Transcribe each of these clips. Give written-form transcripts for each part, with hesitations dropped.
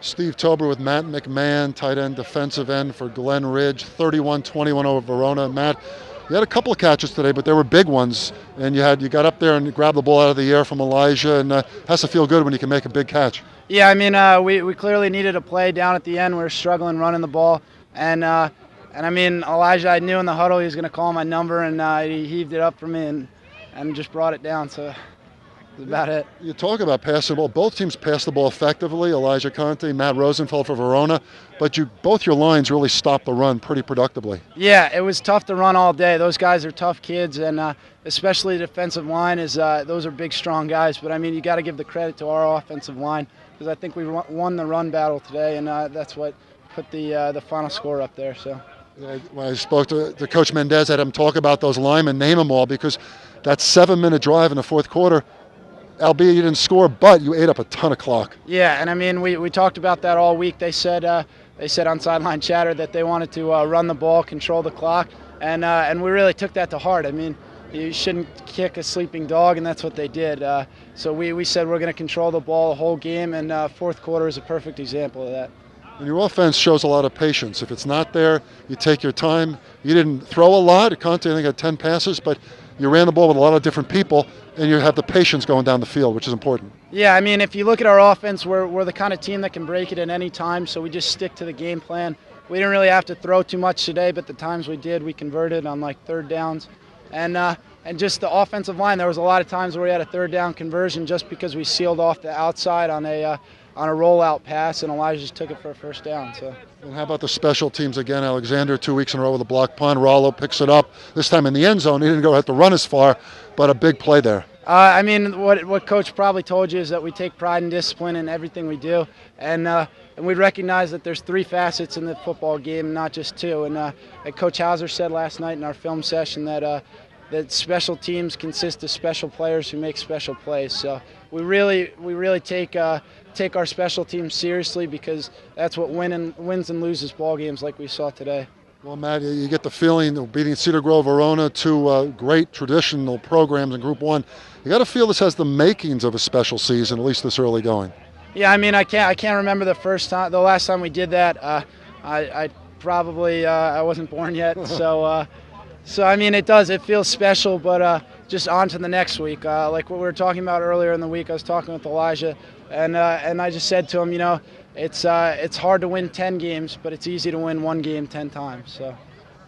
Steve Tober with Mat McMahon, tight end, defensive end for Glen Ridge, 31-21 over Verona. Matt, you had a couple of catches today, but they were big ones, and you got up there and grabbed the ball out of the air from Elijah, and has to feel good when you can make a big catch. Yeah, I mean, we clearly needed a play down at the end. We were struggling running the ball, and I mean, Elijah, I knew in the huddle he was going to call my number, and he heaved it up for me and just brought it down. So that's about it. You talk about passing the ball. Both teams passed the ball effectively. Elijah Conte, Matt Rosenfeld for Verona, but both your lines really stopped the run pretty productively. Yeah, it was tough to run all day. Those guys are tough kids, and especially the defensive line those are big, strong guys. But I mean, you got to give the credit to our offensive line because I think we won the run battle today, and that's what put the final score up there. So. When I spoke to Coach Mendez, I had him talk about those linemen, name them all, because that 7-minute drive in the fourth quarter, albeit you didn't score, but you ate up a ton of clock. Yeah, and I mean, we talked about that all week. They said on sideline chatter that they wanted to run the ball, control the clock, and we really took that to heart. I mean, you shouldn't kick a sleeping dog, and that's what they did. So we said we're going to control the ball the whole game, and fourth quarter is a perfect example of that. And your offense shows a lot of patience. If it's not there, you take your time. You didn't throw a lot. Conte, I think, had 10 passes, but you ran the ball with a lot of different people, and you have the patience going down the field, which is important. Yeah, I mean, if you look at our offense, we're the kind of team that can break it at any time, so we just stick to the game plan. We didn't really have to throw too much today, but the times we did, we converted on like third downs. And just the offensive line, there was a lot of times where we had a third down conversion just because we sealed off the outside on a rollout pass, and Elijah just took it for a first down. So. And how about the special teams again? Alexander 2 weeks in a row with a block punt. Rollo picks it up, this time in the end zone. He didn't have to run as far, but a big play there. I mean, what Coach probably told you is that we take pride and discipline in everything we do, and we recognize that there's 3 facets in the football game, not just 2. And Coach Hauser said last night in our film session that special teams consist of special players who make special plays. So we really take our special teams seriously because that's what wins and loses ball games like we saw today. Well, Matt, you get the feeling of beating Cedar Grove, Verona, 2 great traditional programs in Group 1. You got to feel this has the makings of a special season, at least this early going. Yeah, I mean, I can't remember the last time we did that. I probably I wasn't born yet, so. So, I mean, it feels special, but just on to the next week. Like what we were talking about earlier in the week, I was talking with Elijah, and I just said to him, you know, it's hard to win 10 games, but it's easy to win 1 game 10 times. So.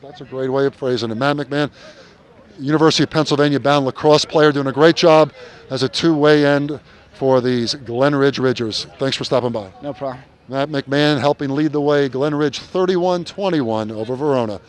That's a great way of phrasing it. Mat McMahon, University of Pennsylvania bound lacrosse player, doing a great job as a 2-way end for these Glen Ridge Ridgers. Thanks for stopping by. No problem. Mat McMahon helping lead the way, Glen Ridge 31-21 over Verona.